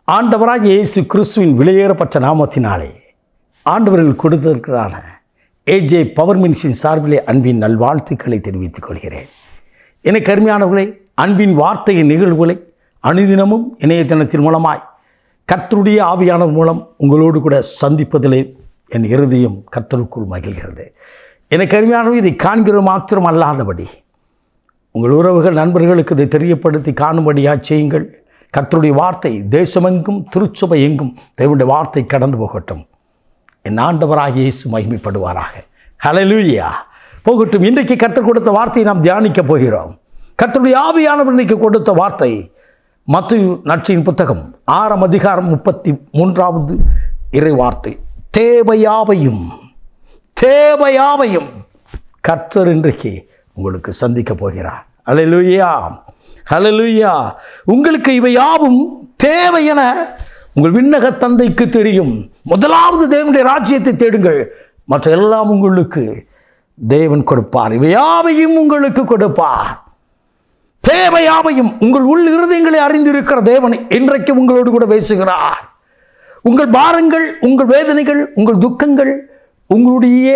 ஆண்டவராகிய இயேசு கிறிஸ்துவின் விலையேறப்பட்ட நாமத்தினாலே ஆண்டவர்கள் கொடுத்திருக்கிறான ஏஜே பவர் மினிஸ்ட்ரியின் சார்பிலே அன்பின் நல்வாழ்த்துக்களை தெரிவித்துக் கொள்கிறேன். எனக்கு அருமையானவர்களே, அன்பின் வார்த்தையின் நிகழ்வுகளை அனுதினமும் இணையதளத்தின் மூலமாய் கர்த்தருடைய ஆவியானவர் மூலம் உங்களோடு கூட சந்திப்பதிலே என் இருதயம் கர்த்தருக்குள் மகிழ்கிறது. எனக்கு அருமையானவர்கள், இதை காண்கிற மாத்திரம் அல்லாதபடி உங்கள் உறவுகள் நண்பர்களுக்கு இதை தெரியப்படுத்தி காணும்படியாக செய்யுங்கள். கர்த்தருடைய வார்த்தை தேசமெங்கும் திருச்சபை எங்கும் தேவனுடைய வார்த்தை கடந்து போகட்டும். என் ஆண்டவராகிய இயேசு மகிமைப்படுவாராக. ஹல்லேலூயா. போகட்டும். இன்றைக்கு கர்த்தர் கொடுத்த வார்த்தையை நாம் தியானிக்க போகிறோம். கர்த்தருடைய ஆவியானவர் இன்றைக்கு கொடுத்த வார்த்தை மத்தேயு நற்செய்தியின் புத்தகம் 6ஆம் அதிகாரம் 33வது இறை வார்த்தை. தேவையாவையும் கர்த்தர் இன்றைக்கு உங்களுக்கு சந்திக்க போகிறார். ஹல்லேலூயா, ஹல்லேலூயா. உங்களுக்கு இவை யாவும் தேவை என உங்கள் விண்ணக தந்தைக்கு தெரியும். முதலாவது தேவனுடைய ராஜ்யத்தை தேடுங்கள், மற்ற எல்லாம் உங்களுக்கு தேவன் கொடுப்பார். இவையாவையும் உங்களுக்கு கொடுப்பார். தேவையாவையும் உங்கள் உள் இருதயங்களை அறிந்திருக்கிற தேவன் இன்றைக்கு உங்களோடு கூட பேசுகிறார். உங்கள் பாரங்கள், உங்கள் வேதனைகள், உங்கள் துக்கங்கள், உங்களுடைய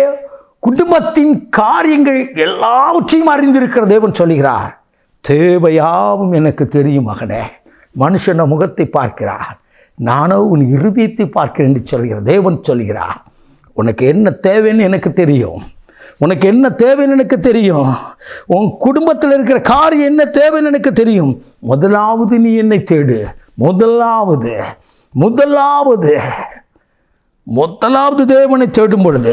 குடும்பத்தின் காரியங்கள் எல்லாவற்றையும் அறிந்திருக்கிற தேவன் சொல்லுகிறார், தேவையாவும் எனக்கு தெரியும் மகனே. மனுஷன முகத்தை பார்க்கிறார், நானோ உன் இருதயத்தை பார்க்கிறேன் என்று சொல்கிறார் தேவன். சொல்கிறார், உனக்கு என்ன தேவைன்னு எனக்கு தெரியும். உனக்கு என்ன தேவைன்னு எனக்கு தெரியும். உன் குடும்பத்தில் இருக்கிற காரியம் என்ன தேவைன்னு எனக்கு தெரியும். முதலாவது நீ என்னை தேடு. முதலாவது தேவனை தேடும் பொழுது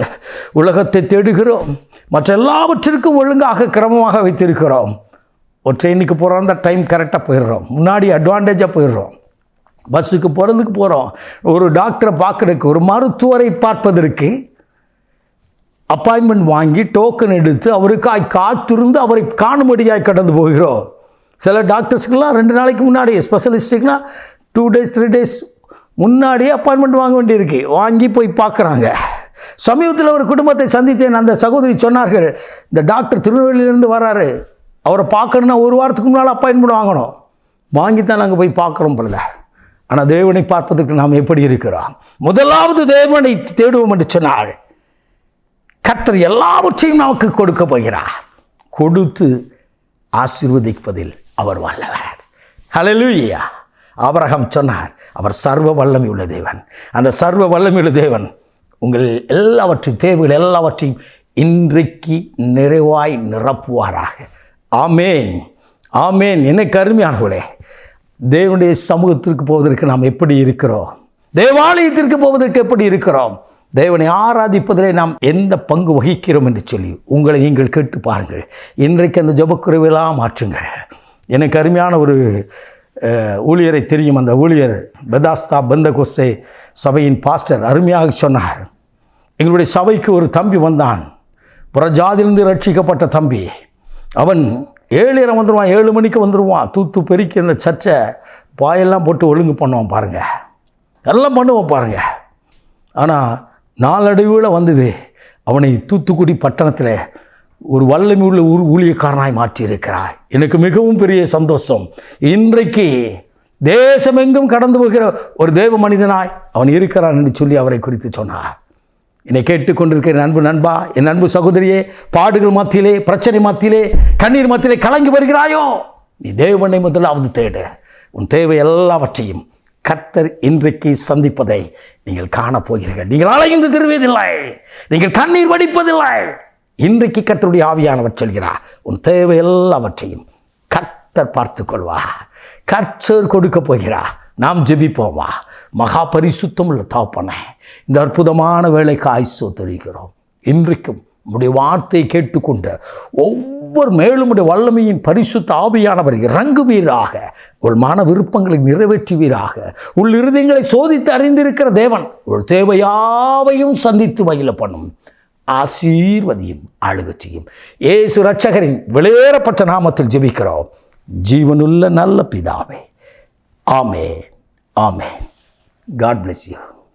உலகத்தை தேடுகிறோம், மற்ற எல்லாவற்றிற்கும் ஒழுங்காக கிரமமாக வைத்திருக்கிறோம். ஒரு ட்ரெயினுக்கு போகிறோம், அந்த டைம் கரெக்டாக போயிடுறோம், முன்னாடி அட்வான்டேஜாக போயிடுறோம். பஸ்ஸுக்கு போகிறதுக்கு போகிறோம், ஒரு டாக்டரை பார்க்குறதுக்கு, ஒரு மருத்துவரை பார்ப்பதற்கு அப்பாயின்மெண்ட் வாங்கி டோக்கன் எடுத்து அவருக்காய் காத்திருந்து அவரை காணும்படியாய் கடந்து போகிறோம். சில டாக்டர்ஸ்க்கெல்லாம் 2 நாளைக்கு முன்னாடி, ஸ்பெஷலிஸ்ட்டுக்கெலாம் 2 days 3 days முன்னாடியே அப்பாயின்மெண்ட் வாங்க வேண்டியிருக்கு. வாங்கி போய் பார்க்குறாங்க. சமீபத்தில் ஒரு குடும்பத்தை சந்தித்தேன். அந்த சகோதரி சொன்னார்கள், இந்த டாக்டர் திருநெல்வேலியிலேருந்து வராரு, அவரை பார்க்கணுன்னா 1 வாரத்துக்கு முன்னால் அப்பாயின்மெண்ட் வாங்கணும். வாங்கி தான் நாங்கள் போய் பார்க்குறோம் பொழுது. ஆனால் தேவனை பார்ப்பதற்கு நாம் எப்படி இருக்கிறோம்? முதலாவது தேவனை தேடுவோம் என்று சொன்னால் கர்த்தர் எல்லாவற்றையும் நமக்கு கொடுக்க போகிறார். கொடுத்து ஆசீர்வதிப்பதில் அவர் வல்லவர். ஹல்லேலூயா. ஆபிரகாம் சொன்னார், அவர் சர்வ வல்லமை உள்ள தேவன். அந்த சர்வ வல்லமை உள்ள தேவன் உங்கள் எல்லாவற்றையும் தேவைகள் எல்லாவற்றையும் இன்றைக்கு நிறைவாய் நிரப்புவாராக. ஆமேன், ஆமேன். எனக்கு அருமையானவர்களே, தேவனுடைய சமூகத்திற்கு போவதற்கு நாம் எப்படி இருக்கிறோம்? தேவாலயத்திற்கு போவதற்கு எப்படி இருக்கிறோம்? தேவனை ஆராதிப்பதிலே நாம் எந்த பங்கு வகிக்கிறோம் என்று சொல்லி உங்களை நீங்கள் கேட்டு பாருங்கள். இன்றைக்கு அந்த ஜெபக்குறைவெல்லாம் மாற்றுங்கள். எனக்கு அருமையான ஒரு ஊழியரை தெரியும். அந்த ஊழியர் பெதாஸ்தா பெந்தகோஸ்தே சபையின் பாஸ்டர் அருமையாக சொன்னார், எங்களுடைய சபைக்கு ஒரு தம்பி வந்தான், புறஜாதியிலிருந்து ரட்சிக்கப்பட்ட தம்பி. அவன் 7:30 வந்துடுவான், 7 மணிக்கு வந்துடுவான். தூத்து பெருக்கி அந்த சர்ச்சை பாயெல்லாம் போட்டு ஒழுங்கு பண்ணுவான் பாருங்கள், எல்லாம் பண்ணுவான் பாருங்கள். ஆனால் நாளடைவில் வந்தது அவனை தூத்துக்குடி பட்டணத்தில் ஒரு வல்லமை உள்ள ஊழியக்காரனாய் மாற்றியிருக்கிறார். எனக்கு மிகவும் பெரிய சந்தோஷம். இன்றைக்கு தேசமெங்கும் கடந்து போகிற ஒரு தேவ மனிதனாய் அவன் இருக்கிறான் என்று சொல்லி அவரை குறித்து சொன்னார். என்னை கேட்டுக்கொண்டிருக்கிற அன்பு நண்பா, என் அன்பு சகோதரியே, பாடுகள் மத்தியிலே, பிரச்சனை மத்தியிலே, கண்ணீர் மத்தியிலே கலங்கி வருகிறாயோ, நீ தேவனை முதலாவது தேடு. உன் தேவை எல்லாவற்றையும் கர்த்தர் இன்றைக்கு சந்திப்பதை நீங்கள் காணப்போகிறீர்கள். நீங்கள் அலைந்து திருவதில்லை, நீங்கள் கண்ணீர் வடிப்பதில்லை. இன்றைக்கு கர்த்தருடைய ஆவியானவர் சொல்கிறார், உன் தேவை எல்லாவற்றையும் கர்த்தர் பார்த்து கொள்வார். கர்த்தர் கொடுக்க போகிறார். நாம் ஜெபிப்போமா? மகா பரிசுத்தம் உள்ள தகப்பனே, இந்த அற்புதமான வேலைக்கு ஆசீர்வதிக்கிறோம். இன்றைக்கும் உம்முடைய வார்த்தையை கேட்டுக்கொண்ட ஒவ்வொரு மேலும் உடைய வல்லமையின் பரிசுத்த ஆவியானவர் இறங்குவீராக. உள் மன விருப்பங்களை நிறைவேற்றுவீராக. உள் இருதயங்களை சோதித்து அறிந்திருக்கிற தேவன் உள் தேவையாவையும் சந்தித்து மகிழ பண்ணும். ஆசீர்வதியும், ஆளுகை செய்யும். இயேசு இரட்சகரின் வெளியேறப்பட்ட நாமத்தில் ஜெபிக்கிறோம் ஜீவனுள்ள நல்ல பிதாவே. ஆமென், ஆமென். God bless you.